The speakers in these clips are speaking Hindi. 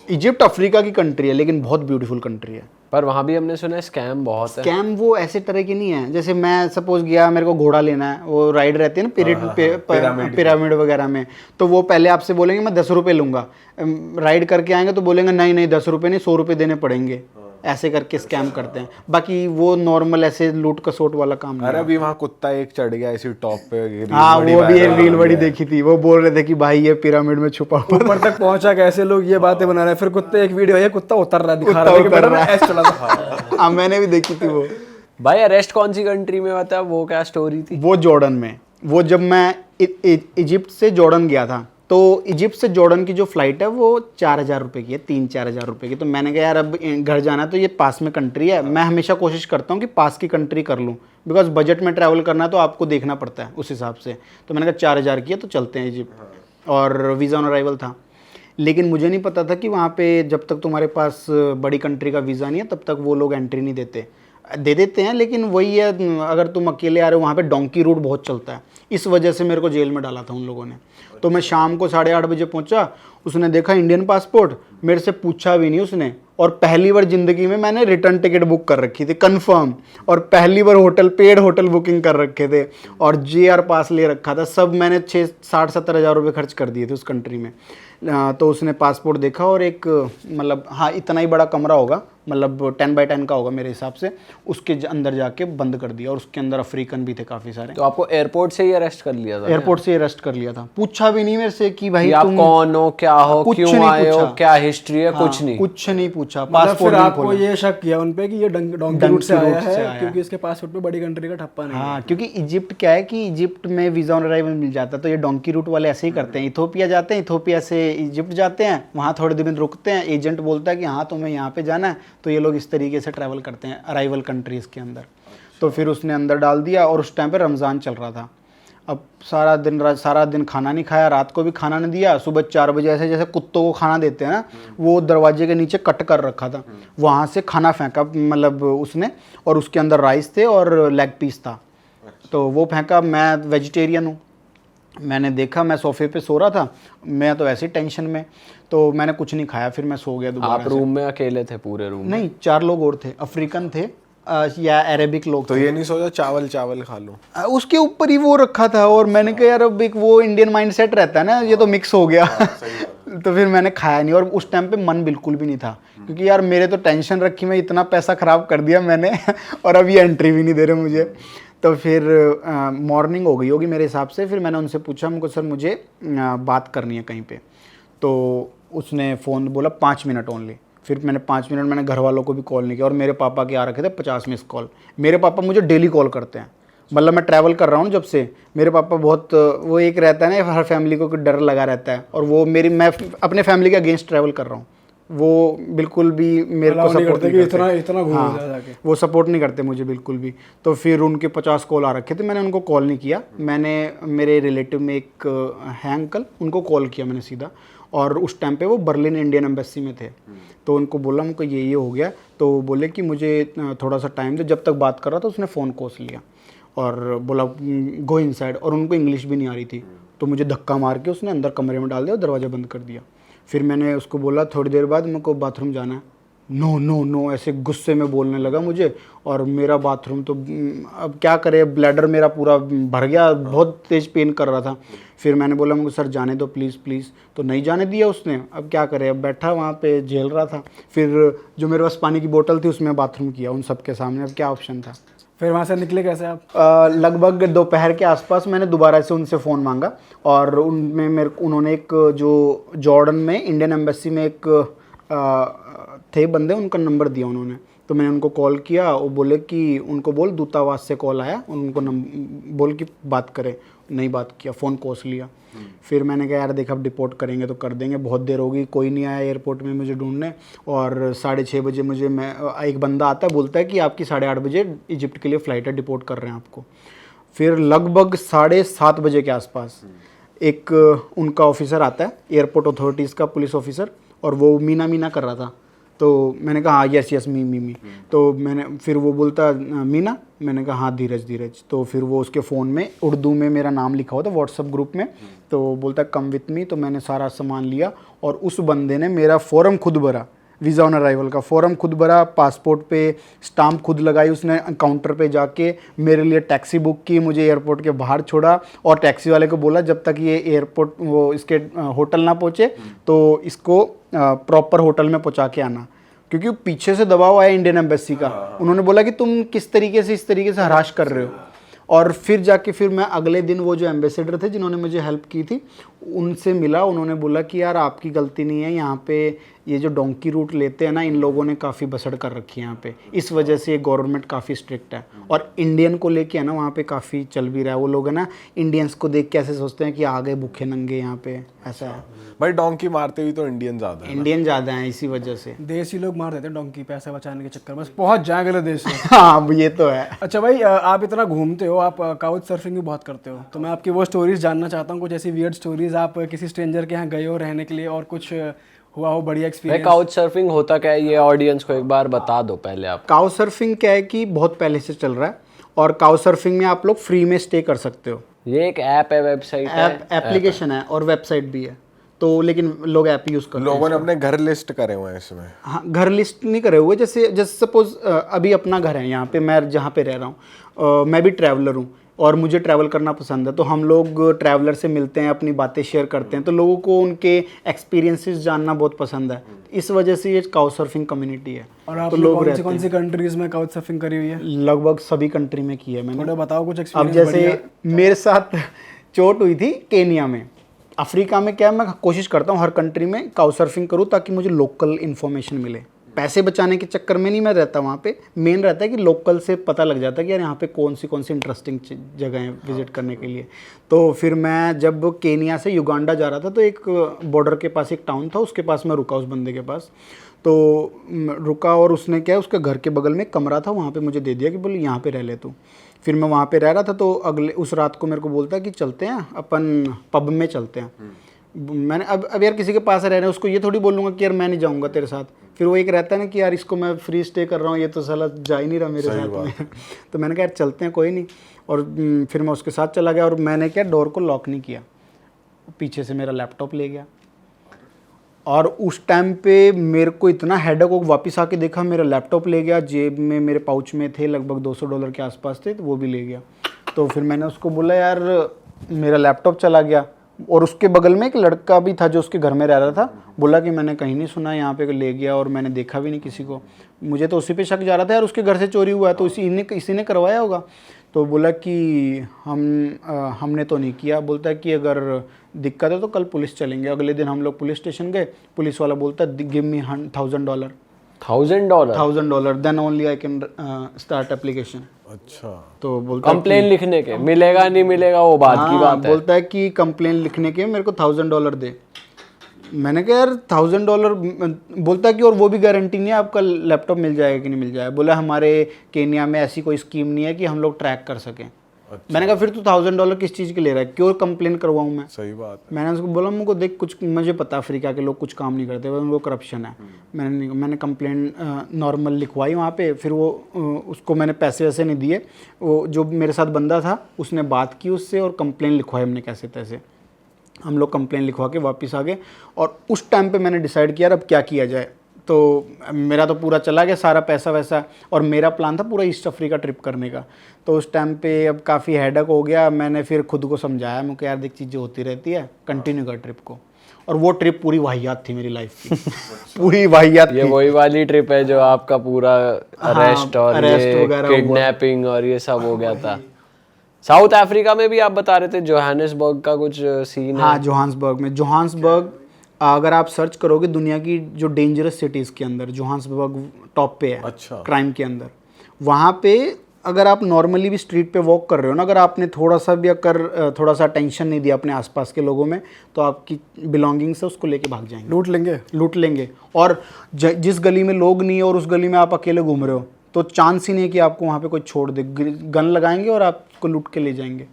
इजिप्ट अफ्रीका की कंट्री है लेकिन बहुत ब्यूटीफुल कंट्री है। पर वहाँ भी हमने सुना है स्कैम बहुत है। स्कैम वो ऐसे तरह की नहीं है, जैसे मैं सपोज गया मेरे को घोड़ा लेना है, वो राइड रहती है ना पिरामिड वगैरह में, तो वो पहले आपसे बोलेंगे मैं 10 रुपये लूँगा, राइड करके आएंगे तो बोलेंगे नहीं नहीं 10 रुपये नहीं 100 रुपये देने पड़ेंगे, ऐसे करके स्कैम करते हैं। बाकी वो नॉर्मल ऐसे लूट कसोट वाला काम नहीं। अरे अभी वहाँ कुत्ता एक चढ़ गया इसी टॉप पे, हाँ वो भी एक रील बड़ी देखी थी, वो बोल रहे थे कि भाई ये पिरामिड में छुपा हुआ ऊपर तक पहुंचा कैसे, लोग ये बातें बना रहे हैं, फिर कुत्ते एक वीडियो है कुत्ता उतर रहा दिखा रहा है कि बेटा ऐसे चला था। हाँ मैंने भी देखी थी वो। भाई अरेस्ट कौन सी कंट्री में हुआ था, वो क्या स्टोरी थी? वो जॉर्डन में, वो जब मैं इजिप्ट से जॉर्डन गया था, तो इजिप्ट से जॉर्डन की जो फ़्लाइट है वो 4,000 रुपये की है, 3-4 हज़ार रुपये की। तो मैंने कहा यार अब घर जाना है तो ये पास में कंट्री है, मैं हमेशा कोशिश करता हूँ कि पास की कंट्री कर लूँ, बिकॉज बजट में ट्रैवल करना है तो आपको देखना पड़ता है उस हिसाब से। तो मैंने कहा 4,000 की है तो चलते हैं इजिप्ट, और वीज़ा ऑन अराइवल था। लेकिन मुझे नहीं पता था कि वहाँ पे जब तक तुम्हारे पास बड़ी कंट्री का वीज़ा नहीं है तब तक वो लोग एंट्री नहीं देते, दे देते हैं लेकिन वही है, अगर तुम अकेले आ रहे हो वहाँ पे डोंकी रूट बहुत चलता है, इस वजह से मेरे को जेल में डाला था उन लोगों ने। तो मैं शाम को 8:30 बजे पहुँचा, उसने देखा इंडियन पासपोर्ट, मेरे से पूछा भी नहीं उसने, और पहली बार ज़िंदगी में मैंने रिटर्न टिकट बुक कर रखी थी कंफर्म, और पहली बार पेड होटल बुकिंग कर रखे थे, और JR पास ले रखा था, सब मैंने 60-70 हज़ार रुपये खर्च कर दिए थे उस कंट्री में। तो उसने पासपोर्ट देखा और एक मतलब हाँ इतना ही बड़ा कमरा होगा, मतलब 10x10 का होगा मेरे हिसाब से, उसके अंदर जाके बंद कर दिया, और उसके अंदर अफ्रीकन भी थे काफ़ी सारे। तो आपको एयरपोर्ट से ही अरेस्ट कर लिया था? एयरपोर्ट से अरेस्ट कर लिया था, पूछा भी नहीं मेरे से कि भाई आप तुम कौन हो, क्या हो, क्यों आए हो, क्या हिस्ट्री है, कुछ नहीं? कुछ नहीं पूछा। मतलब पासपोर्ट फिर नहीं आपको खोला। ये शक किया उनपे कि ये डोंकी रूट से आया है, क्योंकि इसके पासपोर्ट पे बड़ी कंट्री का ठप्पा नहीं है। हाँ क्योंकि इजिप्ट क्या है कि इजिप्ट में वीज़ा ऑन अराइवल मिल जाता है, तो ये डोंकी रूट वाले ऐसे ही करते हैं, इथोपिया जाते हैं, इथोपिया से इजिप्ट जाते हैं, वहाँ थोड़े दिन रुकते हैं, एजेंट बोलता है कि हाँ तुम्हें यहाँ पे जाना है, तो ये लोग इस तरीके से ट्रैवल करते हैं अराइवल कंट्रीज़ के अंदर। तो फिर उसने अंदर डाल दिया, और उस टाइम पे रमज़ान चल रहा था। अब सारा दिन खाना नहीं खाया, रात को भी खाना नहीं दिया, सुबह 4 बजे ऐसे जैसे कुत्तों को खाना देते हैं ना, वो दरवाजे के नीचे कट कर रखा था, वहाँ से खाना फेंका मतलब उसने, और उसके अंदर राइस थे और लेग पीस था, तो वो फेंका। मैं वेजिटेरियन हूँ, मैंने देखा, मैं सोफे पे सो रहा था, मैं तो ऐसे ही टेंशन में, तो मैंने कुछ नहीं खाया, फिर मैं सो गया दोबारा। आप रूम में अकेले थे पूरे रूम में? नहीं 4 लोग और थे, अफ्रीकन थे या अरेबिक लोग। तो ये नहीं सोचा चावल खा लूं? उसके ऊपर ही वो रखा था, और मैंने कहा यार अब एक वो इंडियन माइंडसेट रहता है ना, ये तो मिक्स हो गया। तो फिर मैंने खाया नहीं, और उस टाइम पे मन बिल्कुल भी नहीं था, क्योंकि यार मेरे तो टेंशन रखी, मैं इतना पैसा ख़राब कर दिया मैंने और अब ये एंट्री भी नहीं दे रहे मुझे। तो फिर मॉर्निंग हो गई होगी मेरे हिसाब से, फिर मैंने उनसे पूछा, हमको सर मुझे बात करनी है कहीं पे, तो उसने फ़ोन बोला 5 मिनट ओनली। फिर मैंने 5 मिनट, मैंने घर वालों को भी कॉल नहीं किया, और मेरे पापा के आ रखे थे 50 मिस कॉल। मेरे पापा मुझे डेली कॉल करते हैं, मतलब मैं ट्रैवल कर रहा हूँ जब से, मेरे पापा बहुत, वो एक रहता है ना हर फैमिली को डर लगा रहता है, और वो मैं अपने फैमिली के अगेंस्ट ट्रैवल कर रहा हूँ, वो बिल्कुल भी मेरे को सपोर्ट नहीं करते, इतना हाँ, वो सपोर्ट नहीं करते मुझे बिल्कुल भी। तो फिर उनके 50 कॉल आ रखे थे, मैंने उनको कॉल नहीं किया, मैंने मेरे रिलेटिव में एक है अंकल, उनको कॉल किया मैंने सीधा, और उस टाइम पे वो बर्लिन इंडियन एम्बेसी में थे। तो उनको बोला हमको ये हो गया, तो बोले कि मुझे थोड़ा सा टाइम दे। जब तक बात कर रहा था उसने फ़ोन कोस लिया और बोला गो इनसाइड, और उनको इंग्लिश भी नहीं आ रही थी, तो मुझे धक्का मार के उसने अंदर कमरे में डाल दिया और दरवाज़ा बंद कर दिया। फिर मैंने उसको बोला थोड़ी देर बाद मेरे को बाथरूम जाना है, नो नो नो ऐसे गुस्से में बोलने लगा मुझे, और मेरा बाथरूम तो अब क्या करे, ब्लैडर मेरा पूरा भर गया, बहुत तेज़ पेन कर रहा था। फिर मैंने बोला मुझे सर जाने दो प्लीज़ प्लीज़, तो नहीं जाने दिया उसने। अब क्या करे, अब बैठा वहाँ पे झेल रहा था। फिर जो मेरे पास पानी की बोतल थी उसमें बाथरूम किया उन सब के सामने, अब क्या ऑप्शन था। फिर वहाँ से निकले कैसे आप? लगभग दोपहर के आसपास मैंने दोबारा से उनसे फ़ोन मांगा, और उनमें उन्होंने एक जो जॉर्डन में इंडियन एम्बेसी में एक थे बंदे, उनका नंबर दिया उन्होंने। तो मैंने उनको कॉल किया, वो बोले कि उनको बोल दूतावास से कॉल आया, उनको बोल कि बात करे। नहीं बात किया, फ़ोन कोस लिया। फिर मैंने कहा यार देख अब डिपोर्ट करेंगे तो कर देंगे, बहुत देर होगी, कोई नहीं आया एयरपोर्ट में मुझे ढूंढने, और 6:30 बजे मुझे एक बंदा आता है, बोलता है कि आपकी 8:30 बजे इजिप्ट के लिए फ़्लाइट है, डिपोर्ट कर रहे हैं आपको। फिर लगभग 7:30 बजे के आसपास एक उनका ऑफिसर आता है, एयरपोर्ट अथॉरिटीज़ का पुलिस ऑफिसर, और वो मीना कर रहा था तो मैंने कहा हाँ यस यस मी। तो मैंने फिर वो बोलता मीना, मैंने कहा हाँ धीरज। तो फिर वो उसके फ़ोन में उर्दू में मेरा नाम लिखा हुआ था व्हाट्सअप ग्रुप में, तो बोलता कम विथ मी। तो मैंने सारा सामान लिया और उस बंदे ने मेरा फॉर्म खुद भरा, वीज़ा ऑन अराइवल का फॉर्म खुद भरा, पासपोर्ट पे स्टाम्प खुद लगाई उसने, काउंटर पे जाके मेरे लिए टैक्सी बुक की, मुझे एयरपोर्ट के बाहर छोड़ा और टैक्सी वाले को बोला जब तक ये एयरपोर्ट वो इसके होटल ना पहुँचे तो इसको प्रॉपर होटल में पहुँचा के आना, क्योंकि पीछे से दबाव आया इंडियन एम्बेसी का। उन्होंने बोला कि तुम किस तरीके से इस तरीके से हराश कर रहे हो। और फिर जाके फिर मैं अगले दिन वो जो एम्बेसडर थे जिन्होंने मुझे हेल्प की थी उनसे मिला, उन्होंने बोला कि यार आपकी गलती नहीं है, यहाँ पे ये जो डोंकी रूट लेते हैं ना इन लोगों ने काफ़ी बसड़ कर रखी है यहाँ पे, इस वजह से ये गवर्नमेंट काफ़ी स्ट्रिक्ट है। और इंडियन को लेके है ना वहाँ पे काफ़ी चल भी रहा है, वो लोग है ना इंडियंस को देख के ऐसे सोचते हैं कि आ गए भूखे नंगे यहाँ पे, ऐसा है। भाई डोंकी मारते हुए तो इंडियन ज़्यादा है। इंडियन ज़्यादा हैं इसी वजह से। देसी लोग मार देते हैं डोंकी पैसा बचाने के चक्कर में, बस पहुंच जाए अगले देश में। हाँ ये तो है। अच्छा भाई, आप इतना घूमते हो, आप काउच सर्फिंग भी बहुत करते हो, तो मैं आपकी वो स्टोरीज जानना चाहता हूँ, कुछ ऐसी वियर्ड स्टोरीज आप किसी स्ट्रेंजर के यहाँ गए हो रहने के लिए और कुछ हुआ हो बढ़िया भाई एक्सपीरियंस। काउच सर्फिंग होता क्या है ये ऑडियंस को एक बार बता दो पहले आप। काउ सर्फिंग क्या है कि बहुत पहले से चल रहा है और काउ सर्फिंग में आप लोग फ्री में स्टे कर सकते हो। ये एक ऐप है, वेबसाइट है, एप्लीकेशन है और वेबसाइट भी है, तो लेकिन लोग ऐप यूज़ करते हैं। लोगों ने अपने घर लिस्ट करे हुए हैं इसमें। हाँ घर लिस्ट नहीं करे हुए, जैसे सपोज अभी अपना घर है यहाँ पे, मैं जहाँ पे रह रहा हूँ, मैं भी ट्रैवलर हूँ और मुझे ट्रैवल करना पसंद है, तो हम लोग ट्रैवलर से मिलते हैं, अपनी बातें शेयर करते हैं, तो लोगों को उनके एक्सपीरियंसेस जानना बहुत पसंद है, इस वजह से ये काउ सर्फिंग कम्युनिटी है। और तो आपने लोग कौन सी कंट्रीज में काउच सर्फिंग करी हुई है? लगभग सभी कंट्री में की है मैंने। थोड़ा बताओ कुछ अब एक्सपीरियंस। जैसे मेरे साथ चोट हुई थी केनिया में। अफ्रीका में क्या है, मैं कोशिश करता हूँ हर कंट्री में काउ सर्फिंग करूँ ताकि मुझे लोकल इन्फॉर्मेशन मिले। पैसे बचाने के चक्कर में नहीं मैं रहता वहाँ पे, मेन रहता है कि लोकल से पता लग जाता है कि यार यहाँ पे कौन सी इंटरेस्टिंग जगह हैं विजिट करने के लिए। तो फिर मैं जब केनिया से युगांडा जा रहा था तो एक बॉर्डर के पास एक टाउन था, उसके पास मैं रुका, उस बंदे के पास तो रुका और उसने क्या है उसके घर के बगल में कमरा था, वहाँ पे मुझे दे दिया कि बोले यहाँ पे रह ले तू। फिर मैं वहाँ पे रह रहा था तो अगले उस रात को मेरे को बोलता है कि चलते हैं अपन पब में चलते हैं। मैंने अब यार किसी के पास रह रहे हैं उसको ये थोड़ी बोलूँगा कि यार मैं नहीं जाऊँगा तेरे साथ, फिर वो एक रहता है ना कि यार इसको मैं फ्री स्टे कर रहा हूँ, ये तो साला जा ही नहीं रहा मेरे साथ में। तो मैंने कहा यार चलते हैं कोई नहीं, और फिर मैं उसके साथ चला गया और मैंने क्या डोर को लॉक नहीं किया, पीछे से मेरा लैपटॉप ले गया। और उस टाइम पे मेरे को इतना हेडेक हो, वापस आके देखा मेरा लैपटॉप ले गया, जेब में मेरे पाउच में थे लगभग $200 के आसपास थे, तो वो भी ले गया। तो फिर मैंने उसको बोला यार मेरा लैपटॉप चला गया, और उसके बगल में एक लड़का भी था जो उसके घर में रह रहा था, बोला कि मैंने कहीं नहीं सुना यहाँ पे ले गया और मैंने देखा भी नहीं किसी को। मुझे तो उसी पे शक जा रहा था यार उसके घर से चोरी हुआ है तो इसी ने करवाया होगा। तो बोला कि हमने तो नहीं किया। बोलता है कि अगर दिक्कत है तो कल पुलिस चलेंगे। अगले दिन हम लोग पुलिस स्टेशन गए, पुलिस वाला बोलता है give me $1,000 $1,000 then only I can start application. अच्छा, तो बोलता है कंप्लेन लिखने के, मिलेगा नहीं मिलेगा वो बात की बात है। बोलता है कि कंप्लेन लिखने के मेरे को $1,000 दे। मैंने कहा यार $1,000, बोलता है कि और वो भी गारंटी नहीं है आपका लैपटॉप मिल जाएगा कि नहीं मिल जाएगा। बोला हमारे केनिया में ऐसी कोई स्कीम नहीं है कि हम लोग ट्रैक कर सकें। मैंने कहा फिर तू $1,000 किस चीज़ के ले रहा है, क्यों कंप्लेन करवाऊँ मैं? सही बात है। मैंने उसको बोला मुझको देख कुछ मुझे पता अफ्रीका के लोग कुछ काम नहीं करते, उनको करप्शन है। मैंने कंप्लेन नॉर्मल लिखवाई वहाँ पे, फिर वो उसको मैंने पैसे वैसे नहीं दिए, वो जो मेरे साथ बंदा था उसने बात की उससे और कंप्लेन लिखवाई हमने कैसे तैसे। हम लोग कंप्लेन लिखवा के वापस आ गए और उस टाइम पे मैंने डिसाइड किया अब क्या किया जाए। तो मेरा तो पूरा चला गया सारा पैसा वैसा, और मेरा प्लान था पूरा ईस्ट अफ्रीका ट्रिप करने का। तो उस टाइम पे अब काफ़ी हेडेक हो गया। मैंने फिर खुद को समझाया, मुझे यार देख चीज़ें होती रहती है, कंटिन्यू कर ट्रिप को। और वो ट्रिप पूरी वाहियात थी मेरी लाइफ की। पूरी वाहियात ये थी। वही वाली ट्रिप है जो आपका पूरा अरेस्ट और arrest ये वगैरह हुआ। किडनैपिंग और ये सब हो गया था। साउथ अफ्रीका में भी आप बता रहे थे जोहानिसबर्ग का कुछ सीन है। हाँ जोहान्सबर्ग अगर आप सर्च करोगे दुनिया की जो डेंजरस सिटीज़ के अंदर जोहान्सबर्ग टॉप पे है। अच्छा। क्राइम के अंदर। वहाँ पे अगर आप नॉर्मली भी स्ट्रीट पे वॉक कर रहे हो ना, अगर आपने थोड़ा सा अटेंशन नहीं दिया अपने आसपास के लोगों में, तो आपकी बिलोंगिंग्स है उसको लेके भाग जाएंगे, लूट लेंगे। और जिस गली में लोग नहीं है और उस गली में आप अकेले घूम रहे हो तो चांस ही नहीं कि आपको वहाँ पे कोई छोड़ दे, गन लगाएंगे और आपको लूट के ले जाएंगे।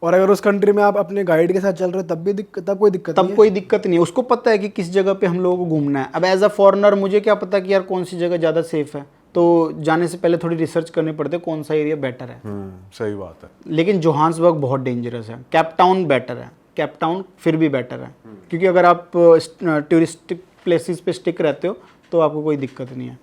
और अगर उस कंट्री में आप अपने गाइड के साथ चल रहे हो तब कोई दिक्कत नहीं तब कोई दिक्कत नहीं है, उसको पता है कि किस जगह पे हम लोगों को घूमना है। अब एज अ फॉरेनर मुझे क्या पता कि यार कौन सी जगह ज़्यादा सेफ है, तो जाने से पहले थोड़ी रिसर्च करनी पड़ती है कौन सा एरिया बेटर है। सही बात है। लेकिन जोहान्सबर्ग बहुत डेंजरस है, केप टाउन बेटर है, केप टाउन फिर भी बेटर है, क्योंकि अगर आप टूरिस्टिक प्लेसेस पे स्टिक रहते हो तो आपको कोई दिक्कत नहीं है।